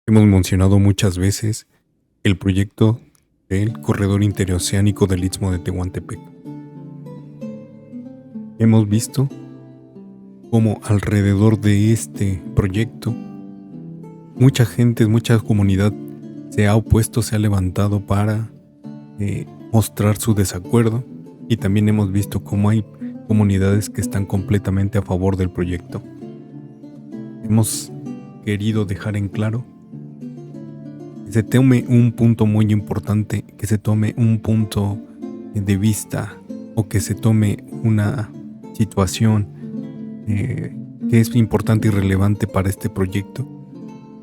Hemos mencionado muchas veces el proyecto del corredor interoceánico del Istmo de Tehuantepec. Hemos visto cómo alrededor de este proyecto mucha gente, mucha comunidad se ha opuesto, se ha levantado para mostrar su desacuerdo, y también hemos visto cómo hay comunidades que están completamente a favor del proyecto. Hemos querido dejar en claro que se tome un punto muy importante, que se tome un punto de vista o que se tome una situación que es importante y relevante para este proyecto,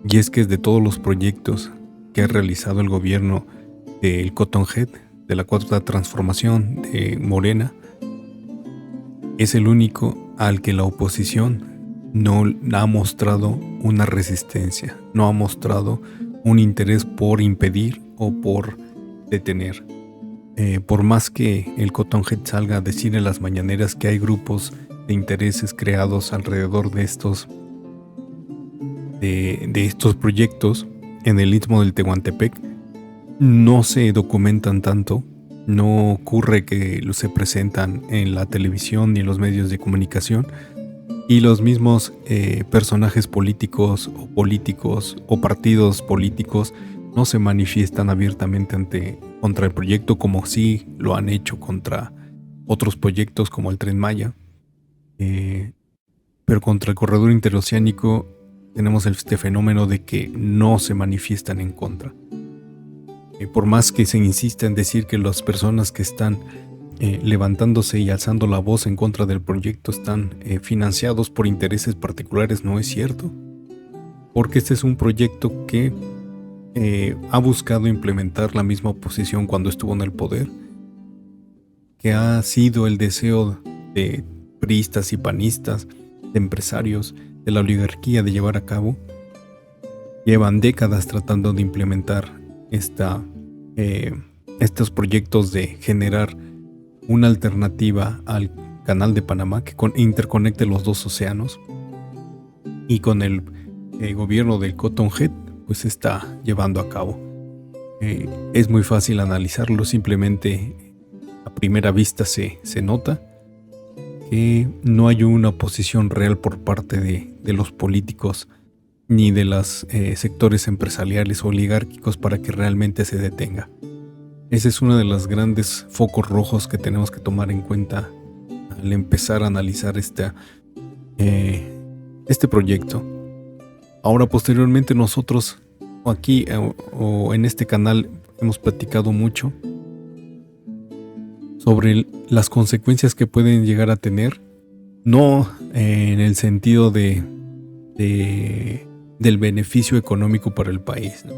y es que es de todos los proyectos que ha realizado el gobierno del Cotton Head, de la Cuarta Transformación de Morena, es el único al que la oposición no ha mostrado una resistencia, no ha mostrado un interés por impedir o por detener. Por más que el Cotton Head salga a decir en las mañaneras que hay grupos de intereses creados alrededor de estos proyectos en el Istmo del Tehuantepec, no se documentan tanto, no ocurre que se presentan en la televisión ni en los medios de comunicación, y los mismos personajes políticos o partidos políticos no se manifiestan abiertamente contra el proyecto, como sí lo han hecho contra otros proyectos como el Tren Maya. Pero contra el corredor interoceánico tenemos este fenómeno de que no se manifiestan en contra. Por más que se insista en decir que las personas que están levantándose y alzando la voz en contra del proyecto están financiados por intereses particulares, no es cierto, porque este es un proyecto que ha buscado implementar la misma oposición cuando estuvo en el poder, que ha sido el deseo de priistas y panistas, de empresarios, de la oligarquía de llevar a cabo. Llevan décadas tratando de implementar estos proyectos de generar una alternativa al Canal de Panamá que interconecte los dos océanos, y con el gobierno del Cotton Head pues se está llevando a cabo. Es muy fácil analizarlo, simplemente a primera vista se nota que no hay una oposición real por parte de los políticos ni de los sectores empresariales o oligárquicos para que realmente se detenga. Ese es uno de los grandes focos rojos que tenemos que tomar en cuenta al empezar a analizar este proyecto. Ahora, posteriormente, nosotros aquí o en este canal hemos platicado mucho sobre las consecuencias que pueden llegar a tener, no en el sentido del beneficio económico para el país, ¿no?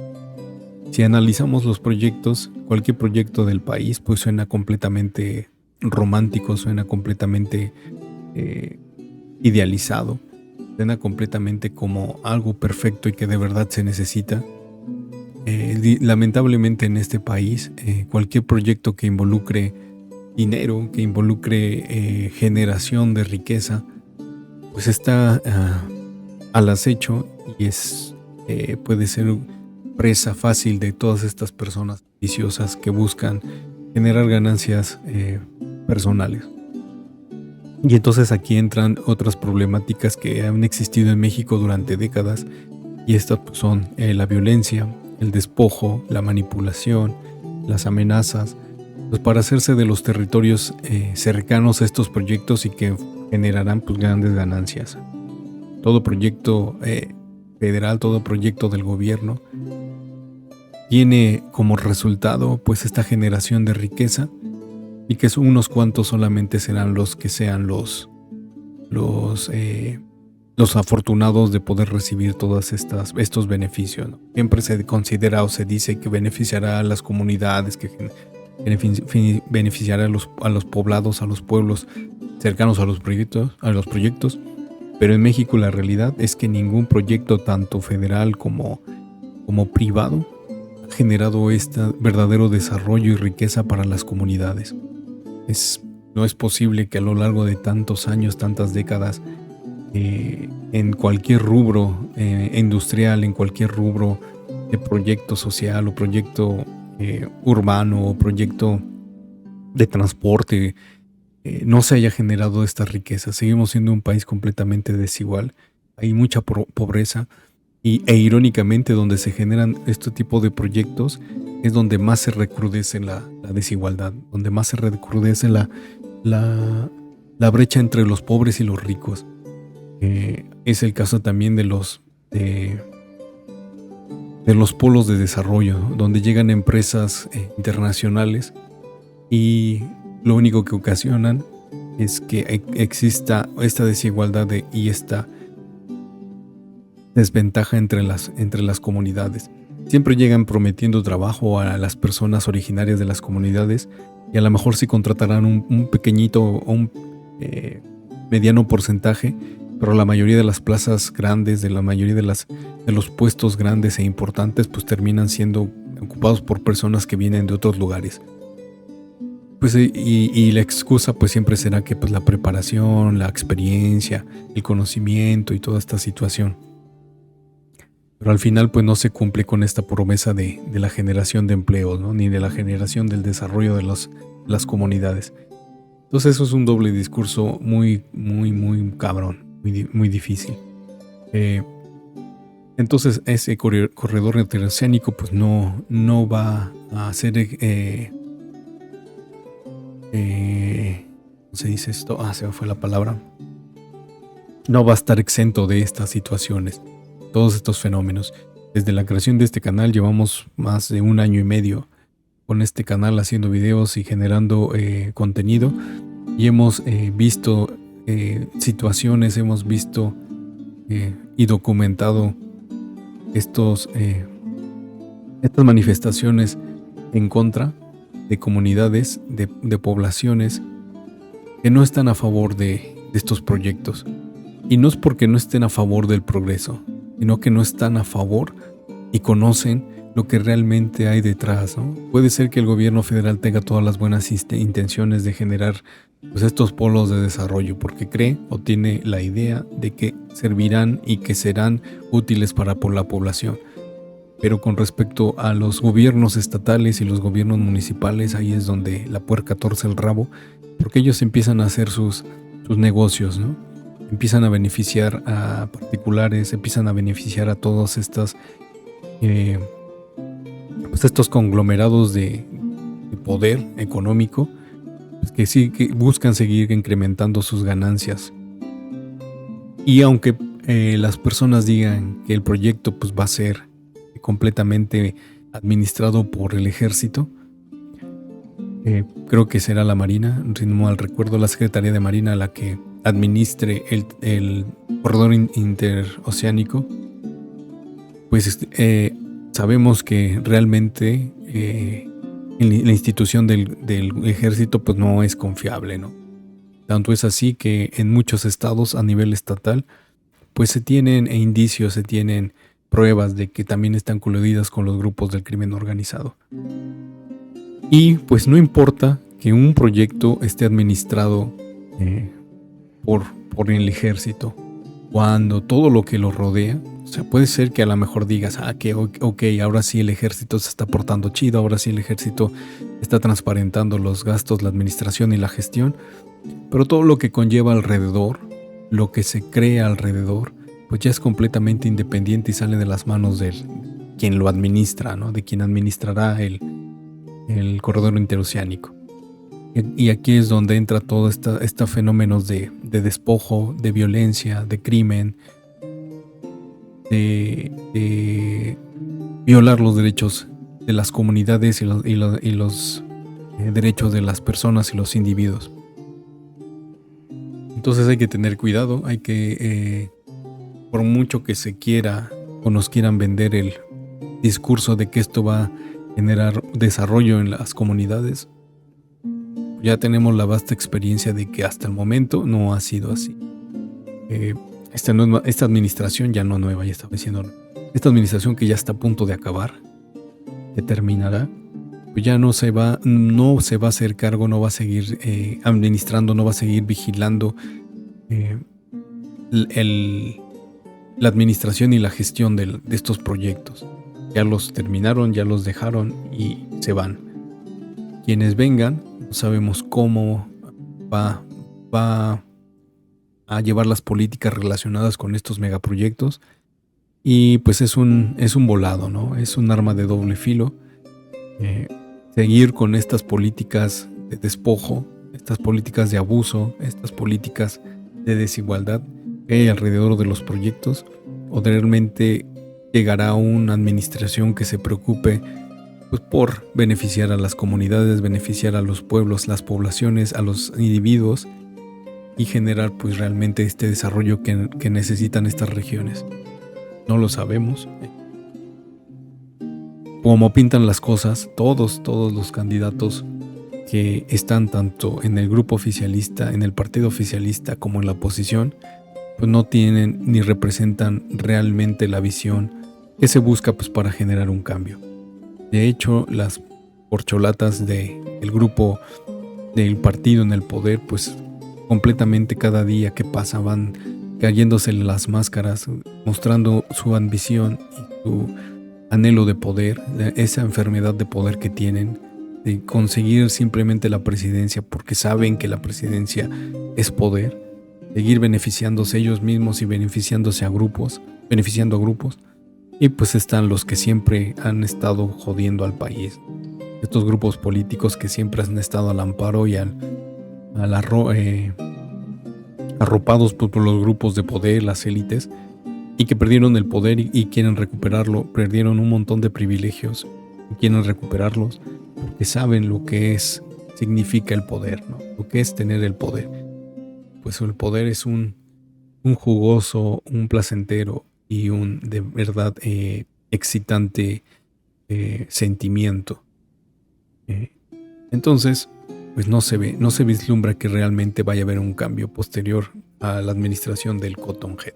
Si analizamos los proyectos, cualquier proyecto del país pues suena completamente romántico, suena completamente idealizado, suena completamente como algo perfecto y que de verdad se necesita. Lamentablemente en este país cualquier proyecto que involucre dinero, que involucre generación de riqueza, pues está al acecho y puede ser presa fácil de todas estas personas viciosas que buscan generar ganancias personales. Y entonces aquí entran otras problemáticas que han existido en México durante décadas, y estas pues son la violencia, el despojo, la manipulación, las amenazas, pues para hacerse de los territorios cercanos a estos proyectos y que generarán pues grandes ganancias. Todo proyecto federal, todo proyecto del gobierno tiene como resultado pues esta generación de riqueza, y que unos cuantos solamente serán los que sean los afortunados de poder recibir todos estos beneficios, ¿no? Siempre se considera o se dice que beneficiará a las comunidades, que beneficiará a los poblados, a los pueblos cercanos a los proyectos, pero en México la realidad es que ningún proyecto, tanto federal como privado, ha generado este verdadero desarrollo y riqueza para las comunidades. No es posible que a lo largo de tantos años, tantas décadas, en cualquier rubro industrial, en cualquier rubro de proyecto social o proyecto urbano o proyecto de transporte no se haya generado esta riqueza. Seguimos siendo un país completamente desigual. Hay mucha pobreza e irónicamente donde se generan este tipo de proyectos es donde más se recrudece la desigualdad, donde más se recrudece la brecha entre los pobres y los ricos. Es el caso también de los polos de desarrollo, donde llegan empresas internacionales y lo único que ocasionan es que exista esta desigualdad y esta desventaja entre las comunidades. Siempre llegan prometiendo trabajo a las personas originarias de las comunidades y a lo mejor sí contratarán un pequeñito o un mediano porcentaje, pero la mayoría de las plazas grandes, de la mayoría de los puestos grandes e importantes, pues terminan siendo ocupados por personas que vienen de otros lugares. Pues y la excusa pues siempre será que pues la preparación, la experiencia, el conocimiento y toda esta situación. Pero al final pues no se cumple con esta promesa de la generación de empleos, ¿no? Ni de la generación del desarrollo de las comunidades. Entonces eso es un doble discurso muy, muy, muy cabrón, muy, muy difícil. Entonces ese corredor interoceánico pues no va a ser... ¿cómo se dice esto? Se me fue la palabra. No va a estar exento de estas situaciones, todos estos fenómenos. Desde la creación de este canal llevamos más de 1 año y medio con este canal haciendo videos y generando contenido y hemos visto situaciones, hemos visto y documentado estas manifestaciones en contra de comunidades, de poblaciones que no están a favor de estos proyectos. Y no es porque no estén a favor del progreso, sino que no están a favor y conocen lo que realmente hay detrás, ¿no? Puede ser que el gobierno federal tenga todas las buenas intenciones de generar pues, estos polos de desarrollo, porque cree o tiene la idea de que servirán y que serán útiles para la población. Pero con respecto a los gobiernos estatales y los gobiernos municipales, ahí es donde la puerca torce el rabo, porque ellos empiezan a hacer sus negocios, ¿no? Empiezan a beneficiar a particulares, empiezan a beneficiar a todos estos conglomerados de poder económico, pues que sí que buscan seguir incrementando sus ganancias. Y aunque las personas digan que el proyecto pues va a ser completamente administrado por el ejército, creo que será la Marina, si no mal recuerdo, la Secretaría de Marina la que administre el corredor interoceánico, pues sabemos que realmente la institución del ejército pues no es confiable, ¿no? Tanto es así que en muchos estados a nivel estatal pues se tienen indicios, se tienen pruebas de que también están coludidas con los grupos del crimen organizado. Y pues no importa que un proyecto esté administrado por el ejército, cuando todo lo que lo rodea, o sea, puede ser que a lo mejor digas, que ok, ahora sí el ejército se está portando chido, ahora sí el ejército está transparentando los gastos, la administración y la gestión, pero todo lo que conlleva alrededor, lo que se crea alrededor, pues ya es completamente independiente y sale de las manos de quien lo administra, ¿no? De quien administrará el corredor interoceánico. Y aquí es donde entra todo estos fenómenos de despojo, de violencia, de crimen, de violar los derechos de las comunidades y los derechos de las personas y los individuos. Entonces hay que tener cuidado, hay que, por mucho que se quiera o nos quieran vender el discurso de que esto va a generar desarrollo en las comunidades, ya tenemos la vasta experiencia de que hasta el momento no ha sido así. Esta administración ya no nueva, ya estaba diciendo, esta administración que ya está a punto de acabar, que terminará, pues ya no se va a hacer cargo, no va a seguir administrando, no va a seguir vigilando la administración y la gestión de estos proyectos. ya los terminaron, ya los dejaron y se van. Quienes vengan, no sabemos cómo va a llevar las políticas relacionadas con estos megaproyectos, y pues es un volado, ¿no? Es un arma de doble filo. Seguir con estas políticas de despojo, estas políticas de abuso, estas políticas de desigualdad que hay alrededor de los proyectos, o realmente llegará una administración que se preocupe pues por beneficiar a las comunidades, beneficiar a los pueblos, las poblaciones, a los individuos, y generar pues realmente este desarrollo que necesitan estas regiones. No lo sabemos. Como pintan las cosas, todos los candidatos que están tanto en el grupo oficialista, en el partido oficialista, como en la oposición, pues no tienen ni representan realmente la visión que se busca pues para generar un cambio. De hecho, las corcholatas del grupo del partido en el poder, pues completamente cada día que pasa van cayéndose las máscaras, mostrando su ambición y su anhelo de poder, esa enfermedad de poder que tienen, de conseguir simplemente la presidencia porque saben que la presidencia es poder, seguir beneficiándose ellos mismos y beneficiando a grupos, y pues están los que siempre han estado jodiendo al país. Estos grupos políticos que siempre han estado al amparo y arropados por los grupos de poder, las élites, y que perdieron el poder y quieren recuperarlo, perdieron un montón de privilegios y quieren recuperarlos porque saben lo que significa el poder, ¿no? Lo que es tener el poder. Pues el poder es un jugoso, un placentero y un de verdad excitante sentimiento. Entonces, pues no se vislumbra que realmente vaya a haber un cambio posterior a la administración del Cotton Head.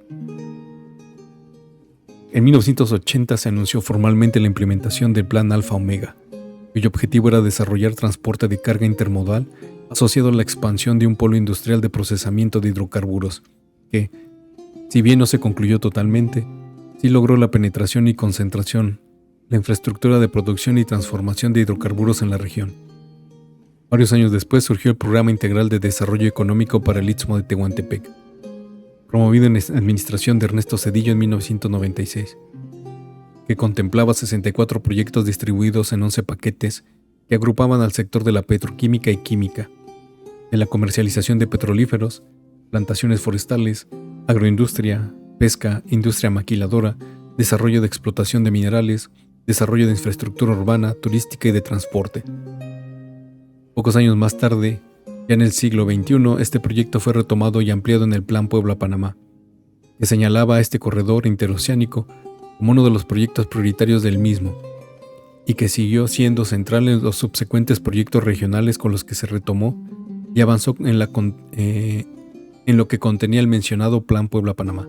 En 1980 se anunció formalmente la implementación del Plan Alfa Omega, cuyo objetivo era desarrollar transporte de carga intermodal asociado a la expansión de un polo industrial de procesamiento de hidrocarburos, que, si bien no se concluyó totalmente, sí logró la penetración y concentración, la infraestructura de producción y transformación de hidrocarburos en la región. Varios años después surgió el Programa Integral de Desarrollo Económico para el Istmo de Tehuantepec, promovido en la administración de Ernesto Zedillo en 1996, que contemplaba 64 proyectos distribuidos en 11 paquetes que agrupaban al sector de la petroquímica y química, de la comercialización de petrolíferos, plantaciones forestales, agroindustria, pesca, industria maquiladora, desarrollo de explotación de minerales, desarrollo de infraestructura urbana, turística y de transporte. Pocos años más tarde, ya en el siglo XXI, este proyecto fue retomado y ampliado en el Plan Puebla-Panamá, que señalaba a este corredor interoceánico como uno de los proyectos prioritarios del mismo, y que siguió siendo central en los subsecuentes proyectos regionales con los que se retomó y avanzó en lo que contenía el mencionado Plan Puebla-Panamá.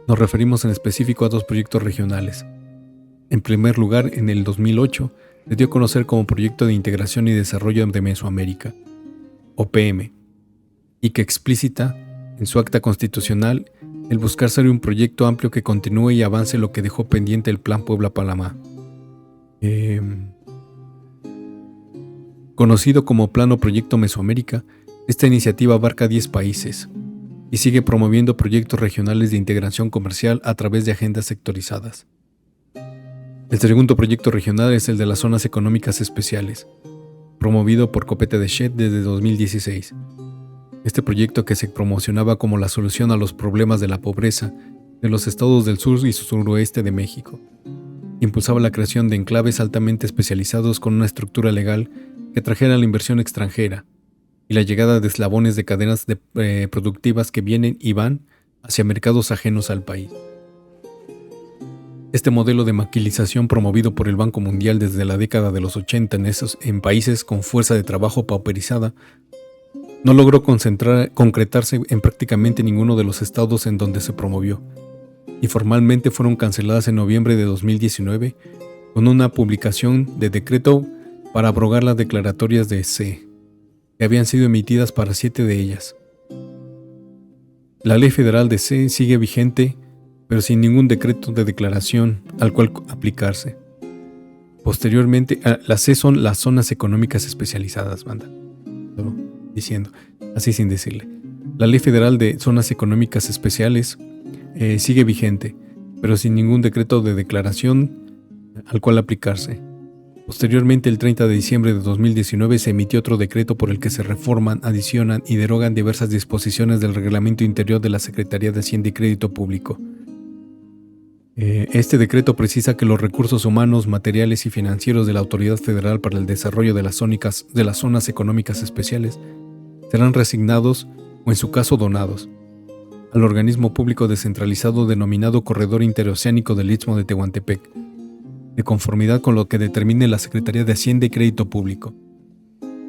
Nos referimos en específico a dos proyectos regionales. En primer lugar, en el 2008, se dio a conocer como Proyecto de Integración y Desarrollo de Mesoamérica, OPM, y que explícita en su acta constitucional el buscar ser un proyecto amplio que continúe y avance lo que dejó pendiente el Plan Puebla-Panamá. Conocido como Plan o Proyecto Mesoamérica, esta iniciativa abarca 10 países y sigue promoviendo proyectos regionales de integración comercial a través de agendas sectorizadas. El segundo proyecto regional es el de las Zonas Económicas Especiales, promovido por Copete de Chet desde 2016. Este proyecto, que se promocionaba como la solución a los problemas de la pobreza de los estados del sur y suroeste de México, impulsaba la creación de enclaves altamente especializados con una estructura legal que trajera la inversión extranjera y la llegada de eslabones de cadenas productivas que vienen y van hacia mercados ajenos al país. Este modelo de maquilización, promovido por el Banco Mundial desde la década de los 80 en países con fuerza de trabajo pauperizada, no logró concretarse en prácticamente ninguno de los estados en donde se promovió, y formalmente fueron canceladas en noviembre de 2019 con una publicación de decreto para abrogar las declaratorias de C, que habían sido emitidas para 7 de ellas. La ley federal de C sigue vigente pero sin ningún decreto de declaración al cual aplicarse. Posteriormente, las C son las zonas económicas especializadas, banda. Solo diciendo, así sin decirle. La Ley Federal de Zonas Económicas Especiales sigue vigente, pero sin ningún decreto de declaración al cual aplicarse. Posteriormente, el 30 de diciembre de 2019, se emitió otro decreto por el que se reforman, adicionan y derogan diversas disposiciones del Reglamento Interior de la Secretaría de Hacienda y Crédito Público. Este decreto precisa que los recursos humanos, materiales y financieros de la Autoridad Federal para el Desarrollo de las Zonas Económicas Especiales serán reasignados o, en su caso, donados al organismo público descentralizado denominado Corredor Interoceánico del Istmo de Tehuantepec, de conformidad con lo que determine la Secretaría de Hacienda y Crédito Público.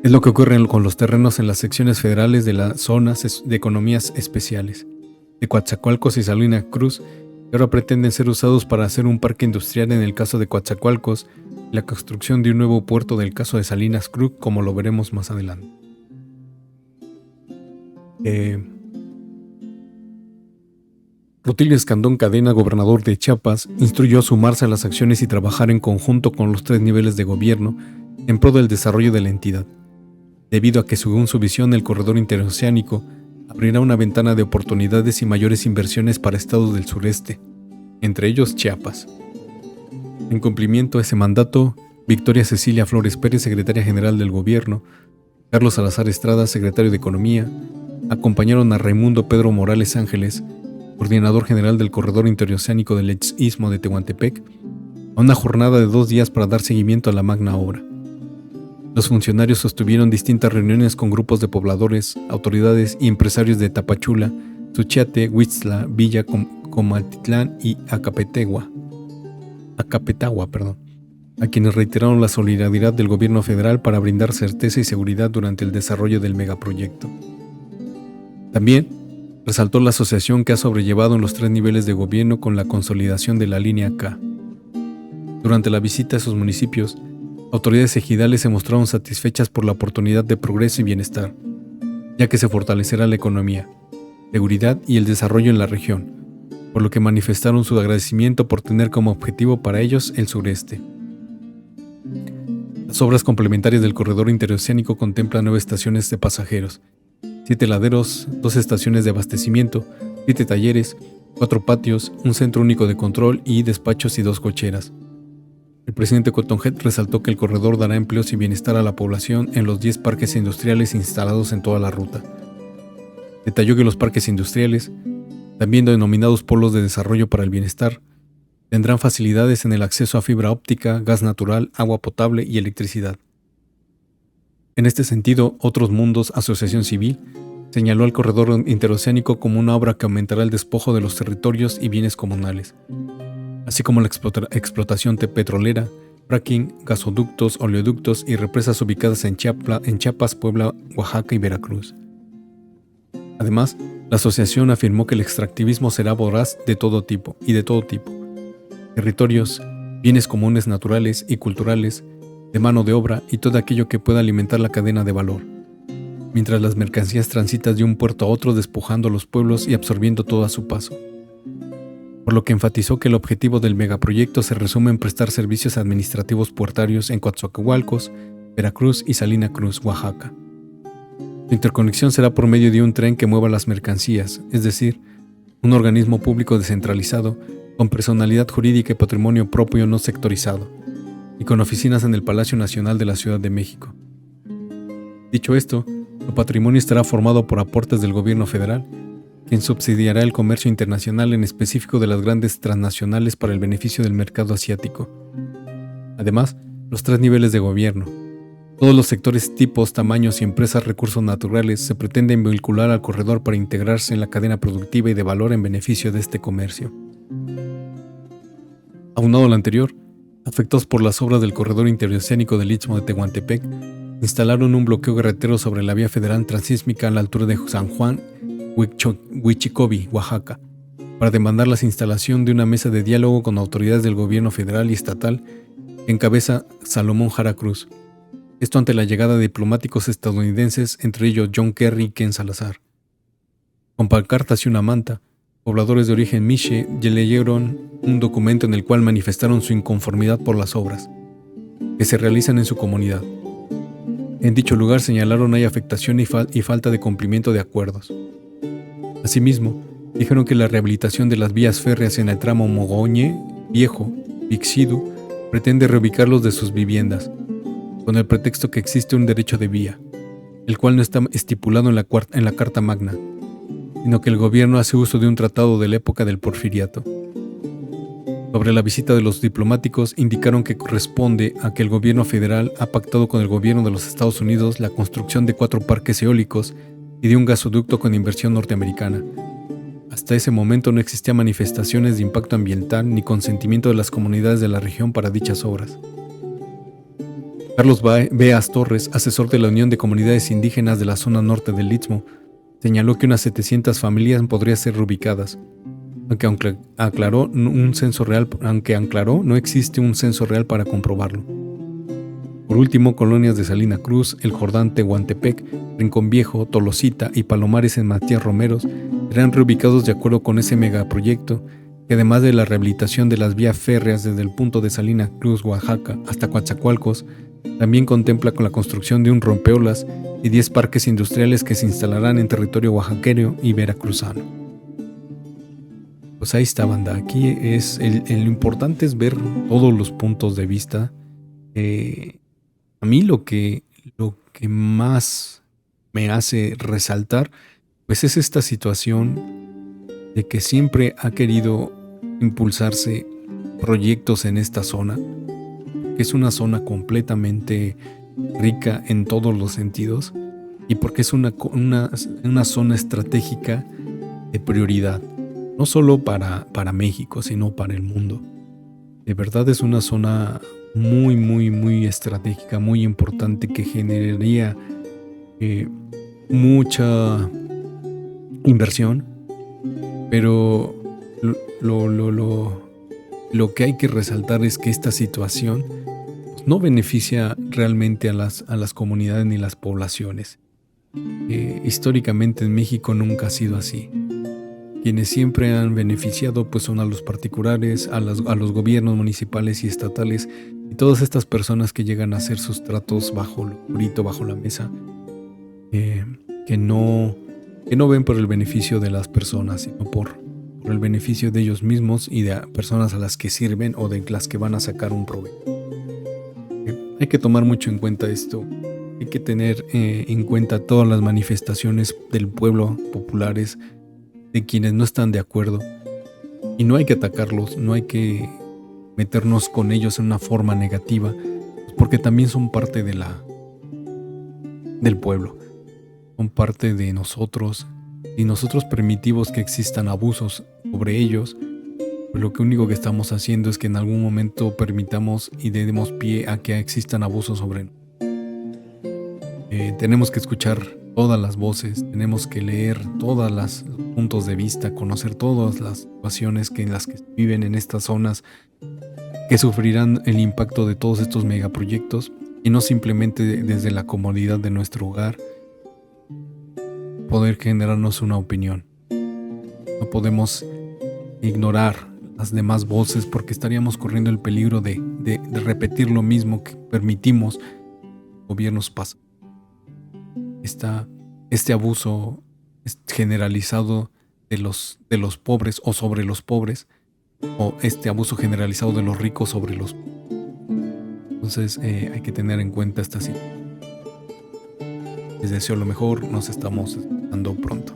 Es lo que ocurre con los terrenos en las secciones federales de las zonas de economías especiales de Coatzacoalcos y Salina Cruz, que ahora pretenden ser usados para hacer un parque industrial en el caso de Coatzacoalcos y la construcción de un nuevo puerto del caso de Salinas Cruz, como lo veremos más adelante. Rutilio Escandón Cadena, gobernador de Chiapas, instruyó a sumarse a las acciones y trabajar en conjunto con los 3 niveles de gobierno en pro del desarrollo de la entidad, debido a que, según su visión, el corredor interoceánico abrirá una ventana de oportunidades y mayores inversiones para estados del sureste, entre ellos Chiapas. En cumplimiento a ese mandato, Victoria Cecilia Flores Pérez, secretaria general del gobierno, Carlos Salazar Estrada, secretario de Economía, acompañaron a Raimundo Pedro Morales Ángeles, coordinador general del Corredor Interoceánico del Istmo de Tehuantepec, a una jornada de 2 días para dar seguimiento a la magna obra. Los funcionarios sostuvieron distintas reuniones con grupos de pobladores, autoridades y empresarios de Tapachula, Suchiate, Huixtla, Villa Comaltitlán y Acapetagua, a quienes reiteraron la solidaridad del gobierno federal para brindar certeza y seguridad durante el desarrollo del megaproyecto. También resaltó la asociación que ha sobrellevado en los 3 niveles de gobierno con la consolidación de la línea K. Durante la visita a esos municipios, autoridades ejidales se mostraron satisfechas por la oportunidad de progreso y bienestar, ya que se fortalecerá la economía, seguridad y el desarrollo en la región, por lo que manifestaron su agradecimiento por tener como objetivo para ellos el sureste. Las obras complementarias del corredor interoceánico contemplan 9 estaciones de pasajeros, 7 laderos, 2 estaciones de abastecimiento, 7 talleres, 4 patios, un centro único de control y despachos y 2 cocheras. El presidente Cotonjet resaltó que el corredor dará empleos y bienestar a la población en los 10 parques industriales instalados en toda la ruta. Detalló que los parques industriales, también denominados polos de desarrollo para el bienestar, tendrán facilidades en el acceso a fibra óptica, gas natural, agua potable y electricidad. En este sentido, Otros Mundos, Asociación Civil, señaló al corredor interoceánico como una obra que aumentará el despojo de los territorios y bienes comunales, así como la explotación petrolera, fracking, gasoductos, oleoductos y represas ubicadas en Chiapas, Puebla, Oaxaca y Veracruz. Además, la asociación afirmó que el extractivismo será voraz de todo tipo. Territorios, bienes comunes naturales y culturales, de mano de obra y todo aquello que pueda alimentar la cadena de valor, mientras las mercancías transitan de un puerto a otro despojando a los pueblos y absorbiendo todo a su paso. Por lo que enfatizó que el objetivo del megaproyecto se resume en prestar servicios administrativos puertarios en Coatzacoalcos, Veracruz y Salina Cruz, Oaxaca. La interconexión será por medio de un tren que mueva las mercancías, es decir, un organismo público descentralizado, con personalidad jurídica y patrimonio propio no sectorizado, y con oficinas en el Palacio Nacional de la Ciudad de México. Dicho esto, su patrimonio estará formado por aportes del gobierno federal, quien subsidiará el comercio internacional, en específico de las grandes transnacionales, para el beneficio del mercado asiático. Además, los 3 niveles de gobierno, todos los sectores, tipos, tamaños y empresas recursos naturales se pretenden vincular al corredor para integrarse en la cadena productiva y de valor en beneficio de este comercio. Aunado a lo anterior, afectados por las obras del corredor interoceánico del Istmo de Tehuantepec, instalaron un bloqueo carretero sobre la vía federal transísmica a la altura de San Juan, Huichicobi, Oaxaca, para demandar la instalación de una mesa de diálogo con autoridades del gobierno federal y estatal que encabeza Salomón Jara Cruz. Esto ante la llegada de diplomáticos estadounidenses, entre ellos John Kerry y Ken Salazar. Con pancartas y una manta, pobladores de origen Mixe leyeron un documento en el cual manifestaron su inconformidad por las obras que se realizan en su comunidad. En dicho lugar señalaron hay afectación y falta de cumplimiento de acuerdos. Asimismo, dijeron que la rehabilitación de las vías férreas en el tramo Mogoñe Viejo, Vixidu, pretende reubicarlos de sus viviendas, con el pretexto que existe un derecho de vía, el cual no está estipulado en la Carta Magna, sino que el gobierno hace uso de un tratado de la época del Porfiriato. Sobre la visita de los diplomáticos, indicaron que corresponde a que el gobierno federal ha pactado con el gobierno de los Estados Unidos la construcción de 4 parques eólicos y de un gasoducto con inversión norteamericana. Hasta ese momento no existían manifestaciones de impacto ambiental ni consentimiento de las comunidades de la región para dichas obras. Carlos Beas Torres, asesor de la Unión de Comunidades Indígenas de la zona norte del Istmo, señaló que unas 700 familias podrían ser reubicadas, aunque aclaró, no existe un censo real para comprobarlo. Por último, colonias de Salina Cruz, El Jordán, Tehuantepec, Rincón Viejo, Tolosita y Palomares en Matías Romeros serán reubicados de acuerdo con ese megaproyecto, que además de la rehabilitación de las vías férreas desde el punto de Salina Cruz, Oaxaca, hasta Coatzacoalcos, también contempla con la construcción de un rompeolas y 10 parques industriales que se instalarán en territorio oaxaqueño y veracruzano. Pues ahí está, banda. Aquí es lo importante es ver todos los puntos de vista. A mí lo que más me hace resaltar, pues es esta situación de que siempre ha querido impulsarse proyectos en esta zona, que es una zona completamente rica en todos los sentidos y porque es una zona estratégica de prioridad, no solo para México, sino para el mundo. De verdad es una zona muy, muy, muy estratégica, muy importante, que generaría mucha inversión, pero lo que hay que resaltar es que esta situación no beneficia realmente a las comunidades ni las poblaciones. Históricamente en México nunca ha sido así. Quienes siempre han beneficiado pues son a los particulares, a los gobiernos municipales y estatales, y todas estas personas que llegan a hacer sus tratos bajo la mesa, que no ven por el beneficio de las personas, sino por el beneficio de ellos mismos y de personas a las que sirven o de las que van a sacar un provecho. Hay que tomar mucho en cuenta esto. Hay que tener en cuenta todas las manifestaciones del pueblo populares, de quienes no están de acuerdo, y no hay que atacarlos, no hay que meternos con ellos en una forma negativa, porque también son parte del pueblo, son parte de nosotros, y nosotros permitimos que existan abusos sobre ellos, pues lo único que estamos haciendo es que en algún momento permitamos y demos pie a que existan abusos sobre nosotros. Tenemos que escuchar todas las voces, tenemos que leer todos los puntos de vista, conocer todas las situaciones en las que viven en estas zonas que sufrirán el impacto de todos estos megaproyectos, y no simplemente desde la comodidad de nuestro hogar poder generarnos una opinión. No podemos ignorar las demás voces porque estaríamos corriendo el peligro de repetir lo mismo que permitimos gobiernos pasados. Este abuso generalizado de los pobres o sobre los pobres, o este abuso generalizado de los ricos sobre los pobres. Entonces hay que tener en cuenta esta situación. Les deseo lo mejor, nos estamos escuchando pronto.